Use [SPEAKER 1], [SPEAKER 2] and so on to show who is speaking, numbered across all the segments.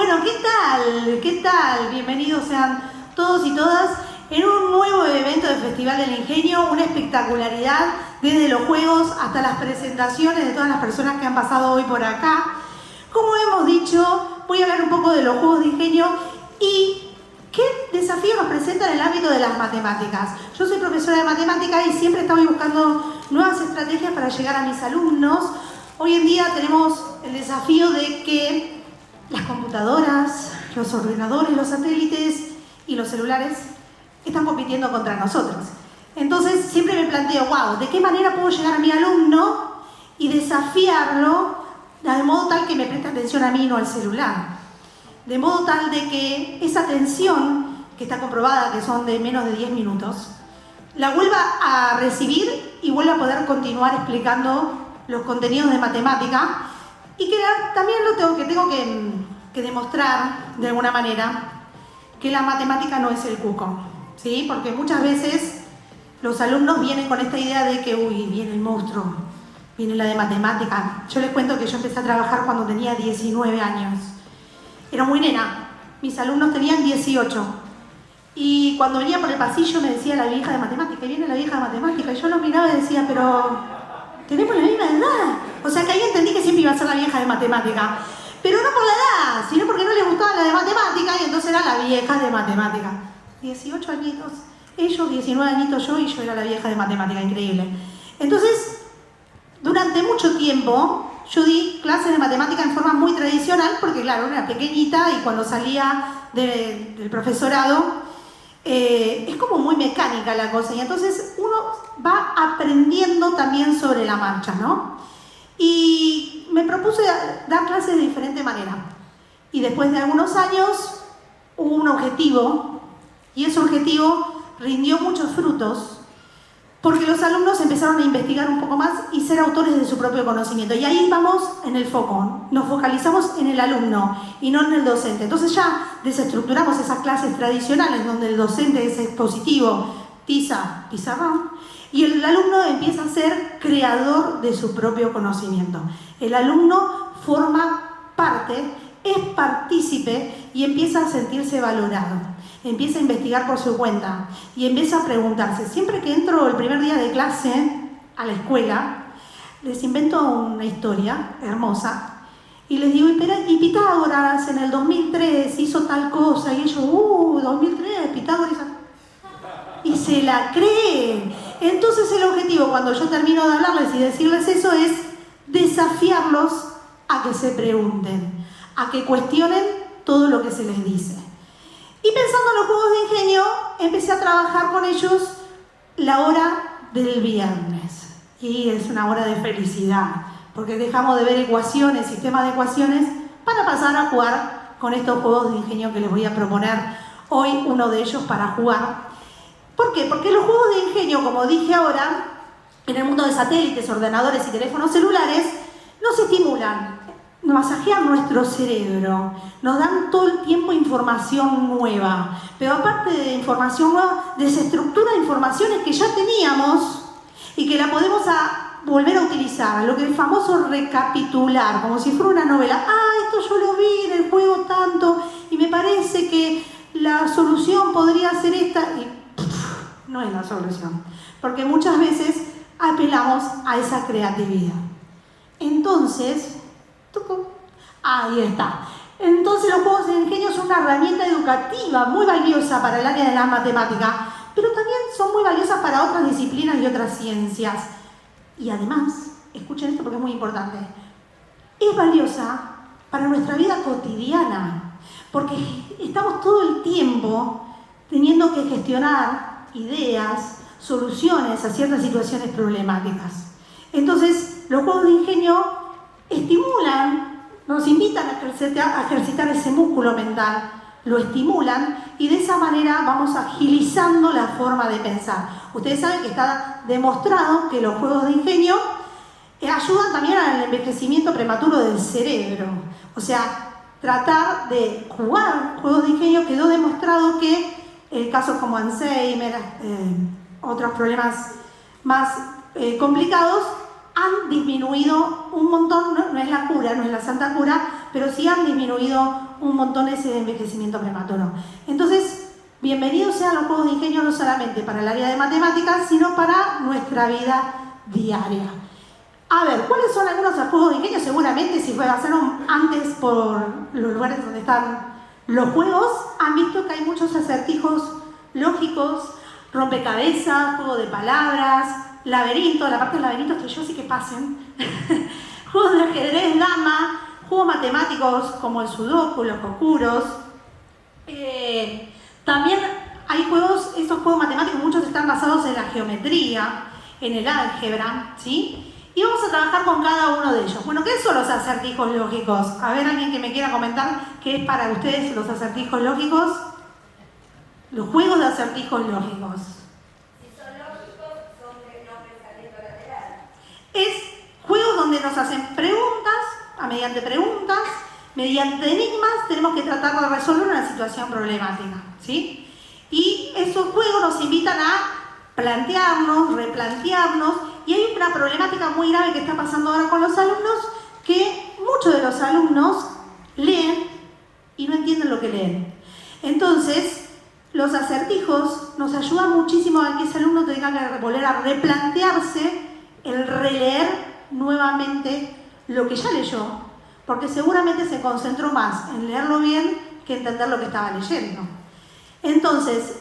[SPEAKER 1] Bueno, ¿qué tal? ¿Qué tal? Bienvenidos sean todos y todas en un nuevo evento del Festival del Ingenio, una espectacularidad desde los juegos hasta las presentaciones de todas las personas que han pasado hoy por acá. Como hemos dicho, voy a hablar un poco de los Juegos de Ingenio y qué desafíos nos presentan en el ámbito de las matemáticas. Yo soy profesora de matemática y siempre estamos buscando nuevas estrategias para llegar a mis alumnos. Hoy en día tenemos el desafío de que las computadoras, los ordenadores, los satélites y los celulares están compitiendo contra nosotros. Entonces siempre me planteo, wow, ¿de qué manera puedo llegar a mi alumno y desafiarlo de modo tal que me preste atención a mí y no al celular? De modo tal de que esa atención, que está comprobada que son de menos de 10 minutos, la vuelva a recibir y vuelva a poder continuar explicando los contenidos de matemática y que también tengo que demostrar de alguna manera que la matemática no es el cuco, ¿sí? Porque muchas veces los alumnos vienen con esta idea de que, uy, viene el monstruo, viene la de matemática. Yo les cuento que yo empecé a trabajar cuando tenía 19 años. Era muy nena, mis alumnos tenían 18. Y cuando venía por el pasillo me decía la vieja de matemática, y viene la vieja de matemática, y yo lo miraba y decía, pero tenemos la misma edad. O sea que ahí entendí que siempre iba a ser la vieja de matemática. Pero no por la edad, sino porque no les gustaba la de matemática y entonces era la vieja de matemática. 18 añitos, ellos 19 añitos yo y yo era la vieja de matemática, increíble. Entonces, durante mucho tiempo yo di clases de matemática en forma muy tradicional porque claro, era pequeñita y cuando salía del profesorado es como muy mecánica la cosa y entonces uno va aprendiendo también sobre la marcha, ¿no? Y me propuse dar clases de diferente manera. Y después de algunos años hubo un objetivo y ese objetivo rindió muchos frutos porque los alumnos empezaron a investigar un poco más y ser autores de su propio conocimiento. Y ahí vamos en el foco, nos focalizamos en el alumno y no en el docente. Entonces ya desestructuramos esas clases tradicionales donde el docente es expositivo, tiza, pizarrón, y el alumno empieza a ser creador de su propio conocimiento. El alumno forma parte, es partícipe y empieza a sentirse valorado. Empieza a investigar por su cuenta y empieza a preguntarse. Siempre que entro el primer día de clase a la escuela, les invento una historia hermosa y les digo, y Pitágoras en el 2003 hizo tal cosa y ellos, 2003, Pitágoras, y se la creen. Entonces el objetivo cuando yo termino de hablarles y decirles eso es desafiarlos a que se pregunten, a que cuestionen todo lo que se les dice. Y pensando en los Juegos de Ingenio, empecé a trabajar con ellos la hora del viernes. Y es una hora de felicidad, porque dejamos de ver ecuaciones, sistemas de ecuaciones, para pasar a jugar con estos Juegos de Ingenio que les voy a proponer hoy, uno de ellos para jugar. ¿Por qué? Porque los Juegos de Ingenio, como dije ahora, en el mundo de satélites, ordenadores y teléfonos celulares, nos estimulan, masajean nuestro cerebro, nos dan todo el tiempo información nueva, pero aparte de información nueva, desestructura informaciones que ya teníamos y que la podemos volver a utilizar, lo que es el famoso recapitular, como si fuera una novela. Esto yo lo vi en el juego tanto y me parece que la solución podría ser esta y no es la solución, porque muchas veces apelamos a esa creatividad. Entonces, ahí está. Entonces los Juegos de Ingenio son una herramienta educativa muy valiosa para el área de la matemática, pero también son muy valiosas para otras disciplinas y otras ciencias. Y además, escuchen esto porque es muy importante, es valiosa para nuestra vida cotidiana, porque estamos todo el tiempo teniendo que gestionar ideas, soluciones a ciertas situaciones problemáticas. Entonces, los Juegos de Ingenio estimulan, nos invitan a ejercitar ese músculo mental, lo estimulan y de esa manera vamos agilizando la forma de pensar. Ustedes saben que está demostrado que los Juegos de Ingenio ayudan también al envejecimiento prematuro del cerebro. O sea, tratar de jugar Juegos de Ingenio quedó demostrado que casos como Alzheimer, otros problemas más complicados, han disminuido un montón, no es la cura, no es la santa cura, pero sí han disminuido un montón ese envejecimiento prematuro. Entonces, bienvenidos sean los juegos de ingenio no solamente para el área de matemáticas, sino para nuestra vida diaria. A ver, ¿cuáles son algunos juegos de ingenio? Seguramente si pasaron antes por los lugares donde están los juegos, han visto que hay muchos acertijos lógicos, rompecabezas, juego de palabras, laberinto, la parte del laberinto estoy yo, así que pasen. Juegos de ajedrez, dama, juegos matemáticos como el sudoku, los conjuros. También hay juegos, esos juegos matemáticos, muchos están basados en la geometría, en el álgebra, ¿sí? Y vamos a trabajar con cada uno de ellos. Bueno, ¿qué son los acertijos lógicos? A ver, alguien que me quiera comentar qué es para ustedes los acertijos lógicos. Los juegos de acertijos lógicos. Es juegos donde nos hacen preguntas, mediante enigmas, tenemos que tratar de resolver una situación problemática, ¿sí? Y esos juegos nos invitan a plantearnos, replantearnos, y hay una problemática muy grave que está pasando ahora con los alumnos, que muchos de los alumnos leen y no entienden lo que leen. Entonces, los acertijos nos ayudan muchísimo a que ese alumno tenga que volver a replantearse el releer nuevamente lo que ya leyó, porque seguramente se concentró más en leerlo bien que entender lo que estaba leyendo. Entonces,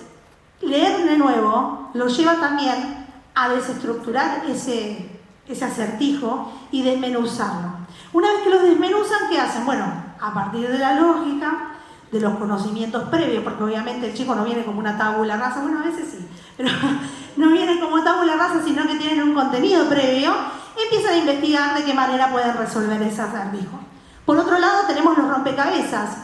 [SPEAKER 1] leer de nuevo lo lleva también a desestructurar ese acertijo y desmenuzarlo. Una vez que lo desmenuzan, ¿qué hacen? Bueno, a partir de la lógica, de los conocimientos previos, porque obviamente el chico no viene como una tabula rasa, bueno, a veces sí, pero no vienen como tabula rasa, sino que tienen un contenido previo, empiezan a investigar de qué manera pueden resolver ese acertijo. Por otro lado, tenemos los rompecabezas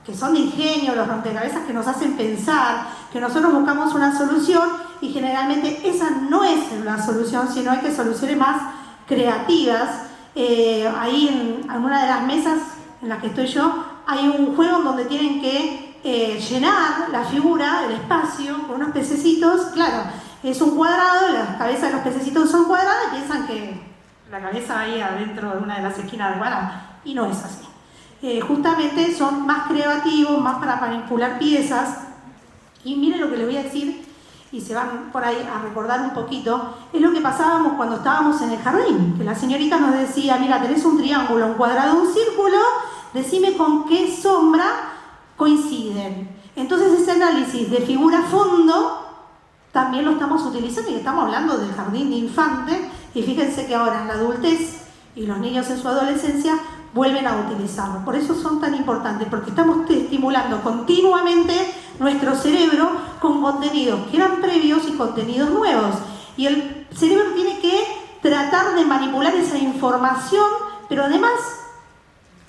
[SPEAKER 1] que son de ingenio, los rompecabezas que nos hacen pensar, que nosotros buscamos una solución y generalmente esa no es la solución, sino hay que soluciones más creativas. Ahí en una de las mesas en las que estoy yo, hay un juego donde tienen que llenar la figura, el espacio, con unos pececitos. Claro, es un cuadrado, las cabezas de los pececitos son cuadradas y piensan que la cabeza va ahí adentro de una de las esquinas del cuadrado. Y no es así. Justamente son más creativos, más para manipular piezas. Y miren lo que les voy a decir, y se van por ahí a recordar un poquito, es lo que pasábamos cuando estábamos en el jardín, que la señorita nos decía, mira, tenés un triángulo, un cuadrado, un círculo, decime con qué sombra coinciden. Entonces ese análisis de figura-fondo también lo estamos utilizando y estamos hablando del jardín de infantes, y fíjense que ahora en la adultez y los niños en su adolescencia vuelven a utilizarlo. Por eso son tan importantes, porque estamos estimulando continuamente nuestro cerebro con contenidos que eran previos y contenidos nuevos. Y el cerebro tiene que tratar de manipular esa información, pero además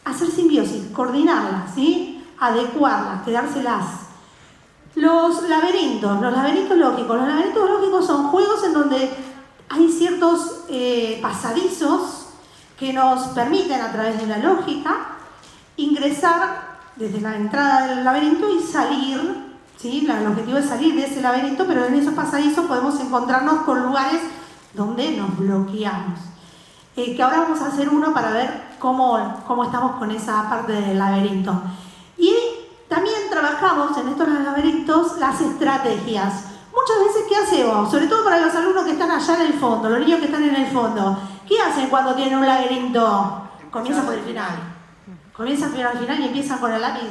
[SPEAKER 1] hacer simbiosis, coordinarlas, ¿sí? Adecuarlas, quedárselas. Los laberintos lógicos. Los laberintos lógicos son juegos en donde hay ciertos pasadizos que nos permiten, a través de la lógica, ingresar desde la entrada del laberinto y salir, ¿sí? El objetivo es salir de ese laberinto, pero en esos pasadizos podemos encontrarnos con lugares donde nos bloqueamos. Que ahora vamos a hacer uno para ver cómo estamos con esa parte del laberinto. Y también trabajamos en estos laberintos las estrategias. Muchas veces, ¿qué hacemos? Sobre todo para los alumnos que están allá en el fondo, los niños que están en el fondo. ¿Qué hacen cuando tienen un laberinto? Comienzan por el final. Comienzan por el final y empiezan con el lápiz.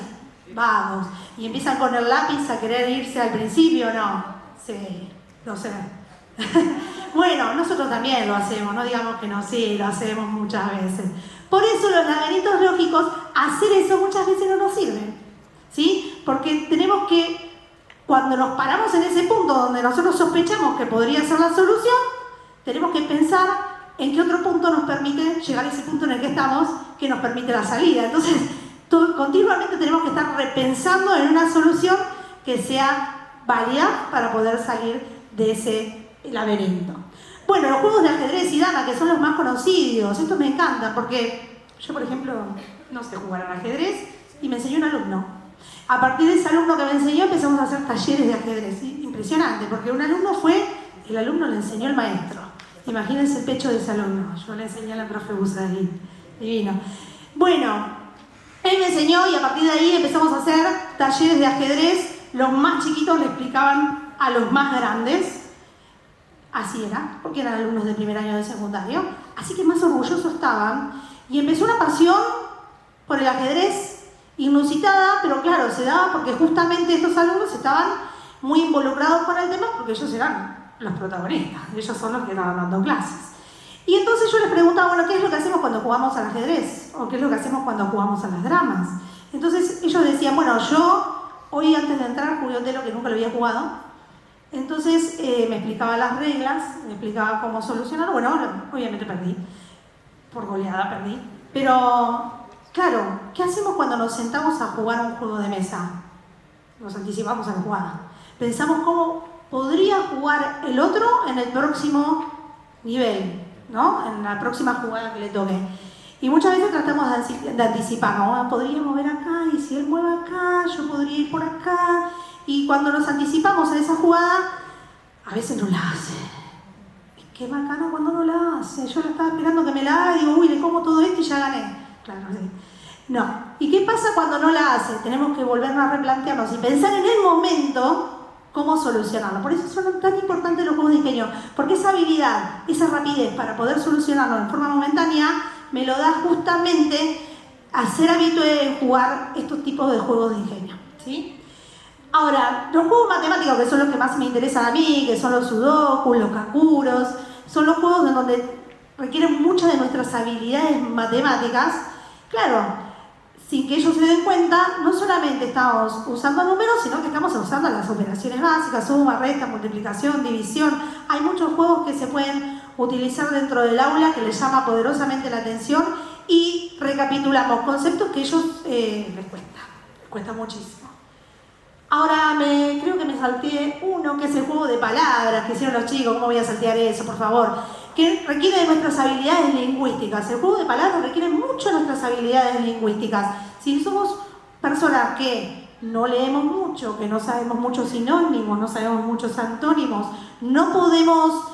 [SPEAKER 1] Vamos. Y empiezan con el lápiz a querer irse al principio, ¿no? Sí, lo sé. Bueno, nosotros también lo hacemos, no digamos que no, sí, lo hacemos muchas veces. Por eso los laberintos lógicos, hacer eso muchas veces no nos sirve, ¿sí? Porque tenemos que, cuando nos paramos en ese punto donde nosotros sospechamos que podría ser la solución, tenemos que pensar en qué otro punto nos permite llegar a ese punto en el que estamos, que nos permite la salida. Entonces, continuamente tenemos que estar repensando en una solución que sea válida para poder salir de ese laberinto. Bueno, los juegos de ajedrez y dama, que son los más conocidos, estos me encantan porque yo, por ejemplo, no sé jugar al ajedrez y me enseñó un alumno. A partir de ese alumno que me enseñó empezamos a hacer talleres de ajedrez. ¿Sí? Impresionante, porque el alumno le enseñó al maestro. Imagínense el pecho de ese alumno. Yo le enseñé a la profe Busarín. Divino. Bueno, él me enseñó y a partir de ahí empezamos a hacer talleres de ajedrez. Los más chiquitos le explicaban a los más grandes. Así era, porque eran alumnos de primer año de secundario. Así que más orgullosos estaban. Y empezó una pasión por el ajedrez inusitada, pero claro, se daba porque justamente estos alumnos estaban muy involucrados con el tema porque ellos eran los protagonistas, ellos son los que estaban dando clases. Y entonces yo les preguntaba, bueno, ¿qué es lo que hacemos cuando jugamos al ajedrez? ¿O qué es lo que hacemos cuando jugamos a las dramas? Entonces ellos decían, bueno, yo hoy antes de entrar jugué Otelo que nunca lo había jugado. Entonces me explicaba las reglas, me explicaba cómo solucionarlo. Bueno, obviamente perdí, por goleada perdí. Pero, claro, ¿qué hacemos cuando nos sentamos a jugar un juego de mesa? Nos anticipamos a la jugada. Pensamos cómo podría jugar el otro en el próximo nivel, ¿no? En la próxima jugada que le toque. Y muchas veces tratamos de anticipar, ¿no? Podría mover acá, y si él mueve acá, yo podría ir por acá. Y cuando nos anticipamos a esa jugada, a veces no la hace. Es que bacano cuando no la hace. Yo la estaba esperando que me la haga y digo, uy, le como todo esto y ya gané. Claro, sí. No. ¿Y qué pasa cuando no la hace? Tenemos que volvernos a replantearnos y pensar en el momento cómo solucionarlo. Por eso son tan importantes los juegos de ingenio, porque esa habilidad, esa rapidez para poder solucionarlo en forma momentánea, me lo da justamente a ser habitué en jugar estos tipos de juegos de ingenio, ¿sí? Ahora, los juegos matemáticos, que son los que más me interesan a mí, que son los sudokus, los kakuros, son los juegos en donde requieren muchas de nuestras habilidades matemáticas. Claro, sin que ellos se den cuenta, no solamente estamos usando números, sino que estamos usando las operaciones básicas, suma, resta, multiplicación, división. Hay muchos juegos que se pueden utilizar dentro del aula que les llama poderosamente la atención y recapitulamos conceptos que a ellos les cuesta muchísimo. Ahora creo que me salteé uno, que es el juego de palabras que hicieron los chicos. ¿Cómo voy a saltear eso, por favor? Que requiere de nuestras habilidades lingüísticas. El juego de palabras requiere mucho de nuestras habilidades lingüísticas. Si somos personas que no leemos mucho, que no sabemos muchos sinónimos, no sabemos muchos antónimos, no podemos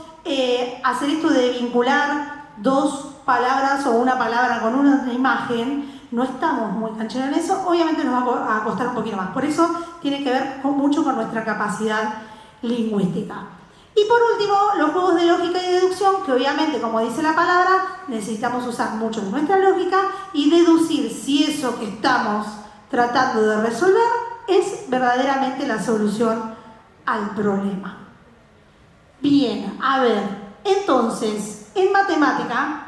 [SPEAKER 1] hacer esto de vincular dos palabras o una palabra con una imagen, no estamos muy cancheros en eso, obviamente nos va a costar un poquito más. Por eso tiene que ver mucho con nuestra capacidad lingüística. Y por último, los juegos de lógica y deducción, que obviamente, como dice la palabra, necesitamos usar mucho de nuestra lógica y deducir si eso que estamos tratando de resolver es verdaderamente la solución al problema. Bien, a ver, entonces, en matemática,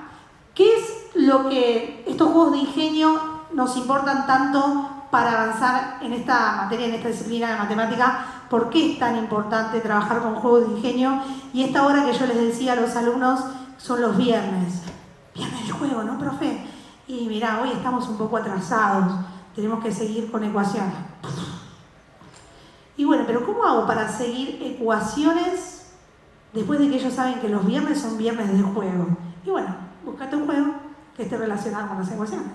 [SPEAKER 1] ¿qué es lo que estos juegos de ingenio nos importan tanto para avanzar en esta materia, en esta disciplina de matemática? ¿Por qué es tan importante trabajar con juegos de ingenio? Y esta hora que yo les decía a los alumnos son los viernes. Viernes de juego, ¿no, profe? Y mirá, hoy estamos un poco atrasados, tenemos que seguir con ecuaciones. Y bueno, pero ¿cómo hago para seguir ecuaciones después de que ellos saben que los viernes son viernes de juego? Y bueno, búscate un juego que esté relacionado con las ecuaciones.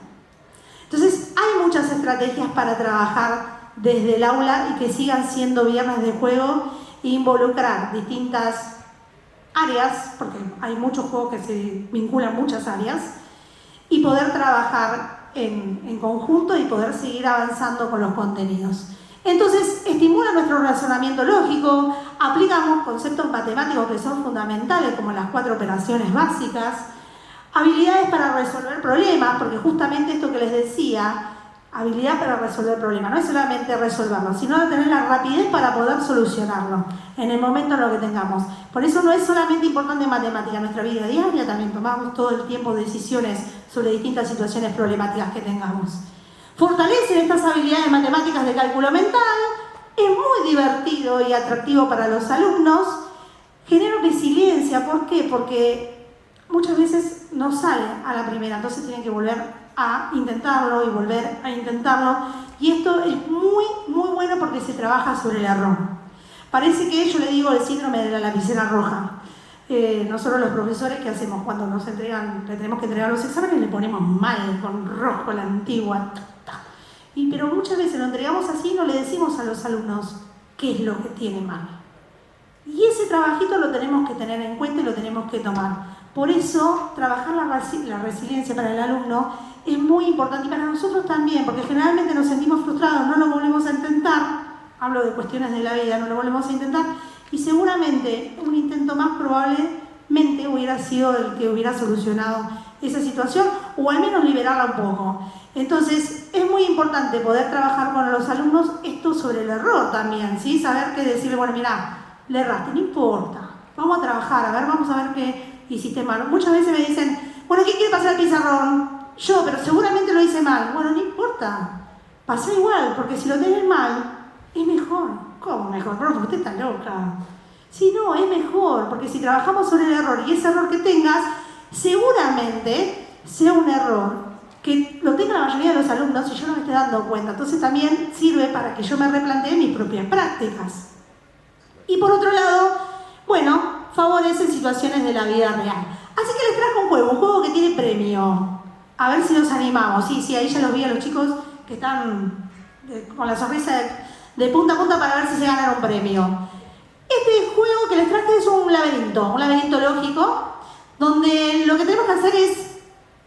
[SPEAKER 1] Entonces, hay muchas estrategias para trabajar desde el aula y que sigan siendo viernes de juego e involucrar distintas áreas, porque hay muchos juegos que se vinculan muchas áreas, y poder trabajar en conjunto y poder seguir avanzando con los contenidos. Entonces, estimula nuestro razonamiento lógico, aplicamos conceptos matemáticos que son fundamentales, como las 4 operaciones básicas, habilidades para resolver problemas, porque justamente esto que les decía, habilidad para resolver problemas, no es solamente resolverlo, sino tener la rapidez para poder solucionarlo en el momento en lo que tengamos. Por eso no es solamente importante en matemática, en nuestra vida diaria también tomamos todo el tiempo decisiones sobre distintas situaciones problemáticas que tengamos. Fortalecer estas habilidades matemáticas de cálculo mental, es muy divertido y atractivo para los alumnos, genera resiliencia. ¿Por qué? Porque muchas veces no sale a la primera, entonces tienen que volver a intentarlo y volver a intentarlo. Y esto es muy, muy bueno porque se trabaja sobre el error. Parece que yo le digo el síndrome de la lapicera roja. Nosotros los profesores, ¿qué hacemos? Cuando nos entregan, le tenemos que entregar los exámenes, le ponemos mal, con rojo, la antigua. Pero muchas veces lo entregamos así y no le decimos a los alumnos qué es lo que tiene mal. Y ese trabajito lo tenemos que tener en cuenta y lo tenemos que tomar. Por eso, trabajar la resiliencia para el alumno es muy importante y para nosotros también, porque generalmente nos sentimos frustrados, no lo volvemos a intentar, hablo de cuestiones de la vida, no lo volvemos a intentar, y seguramente un intento más probablemente hubiera sido el que hubiera solucionado esa situación, o al menos liberarla un poco. Entonces, es muy importante poder trabajar con los alumnos esto sobre el error también, ¿sí? Saber qué decirle, bueno, mira, le erraste, no importa, vamos a trabajar, a ver, vamos a ver qué hiciste mal. Muchas veces me dicen, bueno, ¿qué quiere pasar al pizarrón? Yo, pero seguramente lo hice mal. Bueno, no importa, pasa igual, porque si lo tenés mal, es mejor. ¿Cómo mejor? Pero usted está loca. Sí, no, es mejor, porque si trabajamos sobre el error y ese error que tengas, seguramente sea un error que lo tenga la mayoría de los alumnos y yo no me esté dando cuenta. Entonces también sirve para que yo me replantee mis propias prácticas. Y por otro lado, bueno, favorecen situaciones de la vida real. Así que les trajo un juego que tiene premio. A ver si nos animamos. Sí, ahí ya los vi a los chicos que están con la sonrisa de punta a punta para ver si se ganan un premio. Este juego que les traje es un laberinto lógico, donde lo que tenemos que hacer es,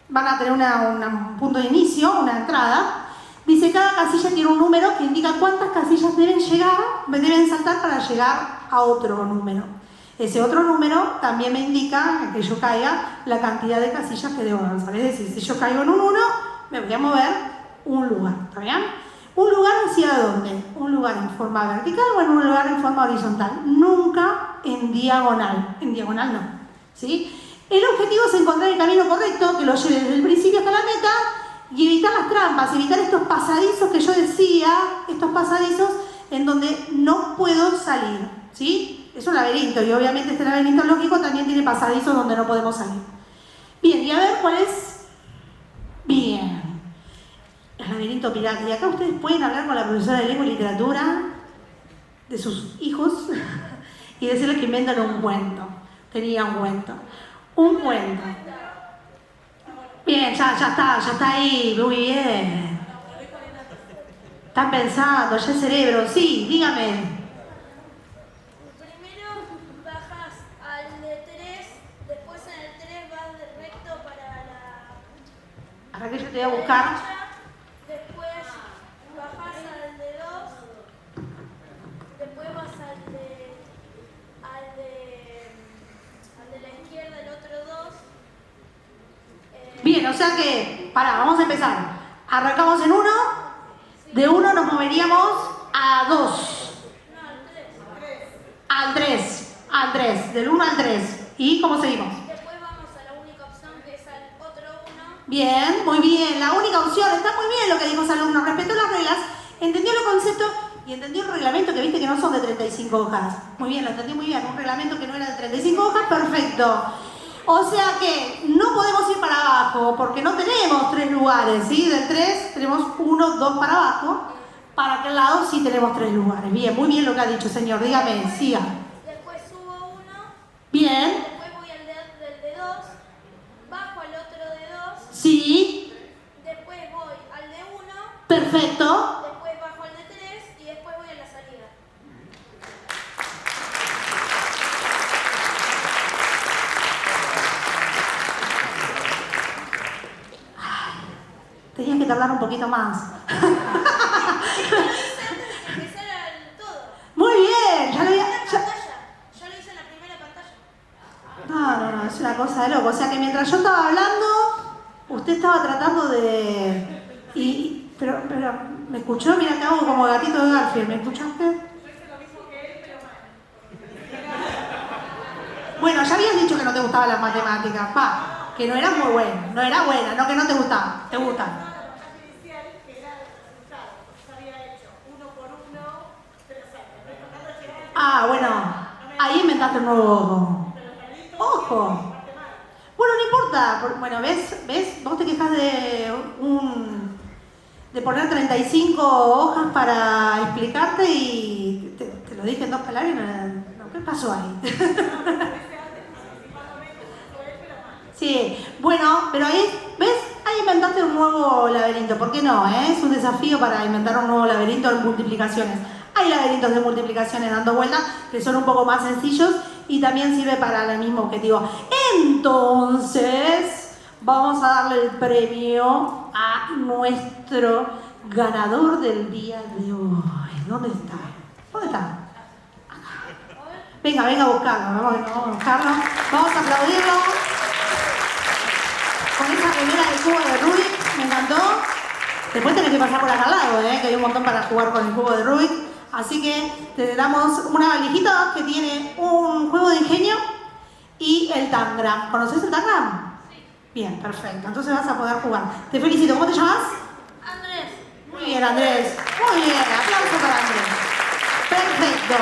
[SPEAKER 1] van a tener un punto de inicio, una entrada. Dice, cada casilla tiene un número que indica cuántas casillas deben saltar para llegar a otro número. Ese otro número también me indica que yo caiga la cantidad de casillas que debo avanzar. Es decir, si yo caigo en un 1, me voy a mover un lugar, ¿está bien? ¿Un lugar hacia dónde? Un lugar en forma vertical o en un lugar en forma horizontal. Nunca en diagonal. En diagonal no, ¿sí? El objetivo es encontrar el camino correcto que lo lleve desde el principio hasta la meta y evitar las trampas, evitar estos pasadizos que yo decía, estos pasadizos en donde no puedo salir, ¿sí? Es un laberinto y obviamente este laberinto lógico también tiene pasadizos donde no podemos salir. Bien, y a ver cuál es. Bien. El laberinto pirata. Y acá ustedes pueden hablar con la profesora de lengua y literatura de sus hijos y decirles que inventan un cuento. Tenía un cuento. Un cuento. Bien, ya está ahí, muy bien. Están pensando, ya el cerebro. Sí, dígame.
[SPEAKER 2] Primero bajas al de 3, después en el 3 vas recto para la...
[SPEAKER 1] Ahora que yo te voy a buscar.
[SPEAKER 2] Después bajas al de 2, después vas al de la izquierda, el otro 2.
[SPEAKER 1] Bien, o sea que, vamos a empezar. Arrancamos en 1, de 1 nos moveríamos a 2.
[SPEAKER 2] No,
[SPEAKER 1] Al 3, del 1 al 3. ¿Y cómo seguimos?
[SPEAKER 2] después vamos a la única opción que es al otro 1.
[SPEAKER 1] Bien, muy bien, la única opción, está muy bien lo que dijo ese alumno, respetó las reglas, entendió el concepto y entendió el reglamento que viste que no son de 35 hojas. Muy bien, lo entendí muy bien, un reglamento que no era de 35 hojas, perfecto. O sea que no podemos ir para abajo porque no tenemos 3 lugares, ¿sí? Del 3 tenemos 1, 2 para abajo, para aquel lado sí tenemos 3 lugares. Bien, muy bien lo que ha dicho, señor, dígame, siga.
[SPEAKER 2] Después subo 1.
[SPEAKER 1] Bien.
[SPEAKER 2] Después voy al del de 2. Bajo al otro de 2.
[SPEAKER 1] Sí.
[SPEAKER 2] Después voy al de 1.
[SPEAKER 1] Perfecto.
[SPEAKER 2] Después bajo al de 3 y después voy a la salida.
[SPEAKER 1] Tenías que tardar un poquito más.
[SPEAKER 2] Lo hice antes de que empezara todo.
[SPEAKER 1] Muy bien, ya lo había...
[SPEAKER 2] En la pantalla. Yo lo hice en la primera pantalla.
[SPEAKER 1] No, es una cosa de loco. O sea que mientras yo estaba hablando, usted estaba tratando de... Pero, ¿me escuchó? Mira, te hago como gatito de Garfield. ¿Me escuchaste? Bueno, ya habías dicho que no te gustaban las matemáticas. Que no eras muy buena. No era buena, no que no te gustaba. Te gustan. Bueno, ahí inventaste un nuevo ojo. Bueno, no importa. Bueno, ¿ves? Vos te quejas de poner 35 hojas para explicarte y te lo dije en 2 palabras y no, ¿qué pasó ahí? Sí, bueno, pero ahí, ¿ves? Ahí inventaste un nuevo laberinto. ¿Por qué no? Es un desafío para inventar un nuevo laberinto en multiplicaciones. Hay laberintos de multiplicaciones dando vueltas que son un poco más sencillos y también sirve para el mismo objetivo. Entonces, vamos a darle el premio a nuestro ganador del día de hoy. ¿Dónde está? ¿Dónde está? Acá. Venga, venga a buscarlo. Vamos a buscarlo. Vamos a aplaudirlo. Con esa remera del cubo de Rubik, me encantó. Después tenés que pasar por acá al lado, que hay un montón para jugar con el cubo de Rubik. Así que te damos una valijita que tiene un juego de ingenio y el Tangram. ¿Conoces el Tangram?
[SPEAKER 2] Sí.
[SPEAKER 1] Bien, perfecto. Entonces vas a poder jugar. Te felicito. ¿Cómo te llamas?
[SPEAKER 2] Andrés.
[SPEAKER 1] Muy bien, Andrés. Muy bien. Aplauso para Andrés. Perfecto.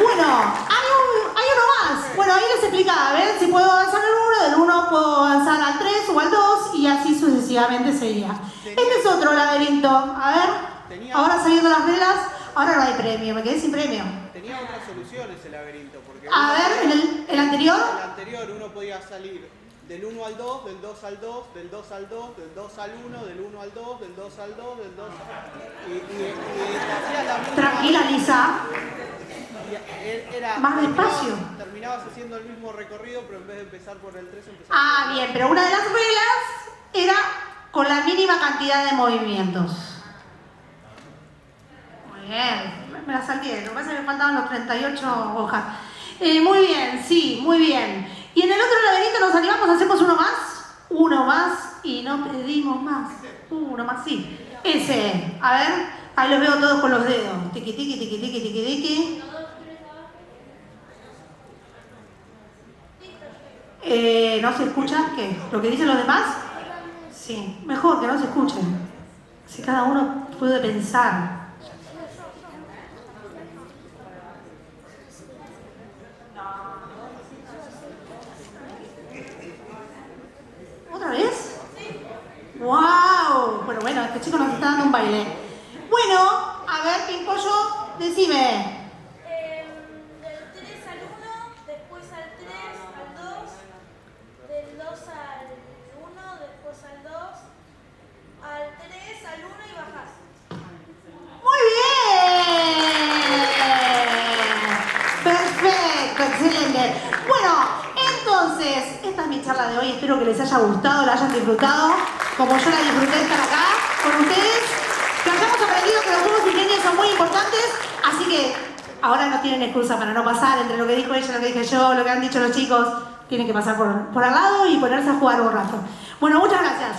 [SPEAKER 1] Bueno, hay uno más. Bueno, ahí les explicaba. A ver si puedo avanzar el 1. Del 1 puedo avanzar al 3 o al 2 y así sucesivamente sería. Este es otro laberinto. A ver. Ahora sabiendo las reglas, ahora no hay premio. Me quedé sin premio.
[SPEAKER 3] Tenía otras soluciones el laberinto. Porque
[SPEAKER 1] A ver, el anterior.
[SPEAKER 3] En el anterior uno podía salir del 1 al 2, del 2 al 2, del 2 al 2, del 2 al 1, del 1 al 2, del 2 al 2, del 2 al... Y hacías la misma...
[SPEAKER 1] Tranquila, Lisa.
[SPEAKER 3] Era,
[SPEAKER 1] Más despacio.
[SPEAKER 3] Terminabas haciendo el mismo recorrido, pero en vez de empezar por el 3, empezabas
[SPEAKER 1] Ah, bien, pero una de las reglas era con la mínima cantidad de movimientos. Muy bien, me la salté. Lo que pasa es que me faltaban los 38 hojas. Muy bien, sí, muy bien. Y en el otro laberinto nos animamos, hacemos uno más y no pedimos más. Uno más, sí. Ese, a ver, ahí los veo todos con los dedos. Tiqui, tiqui, tiqui, tiqui, tiqui, tiqui. ¿No se escucha qué? ¿Lo que dicen los demás? Sí, mejor que no se escuchen. Si cada uno puede pensar. ¿Otra vez? ¡Wow! Bueno, este chico nos está dando un baile. Bueno, a ver, Pimpollo, decime.
[SPEAKER 2] Del 3 al 1, después al 3, al 2, del 2 al 1, después al 2, al 3, al 1 y bajás.
[SPEAKER 1] ¡Muy bien! Perfecto, excelente. Bueno, entonces, esta es mi charla de hoy. Espero que les haya gustado, la hayan disfrutado, como yo la disfruté estar acá con ustedes. Que hayamos aprendido que los juegos ingenios son muy importantes, así que ahora no tienen excusa para no pasar entre lo que dijo ella, lo que dije yo, lo que han dicho los chicos. Tienen que pasar por al lado y ponerse a jugar un rato. Bueno, muchas gracias.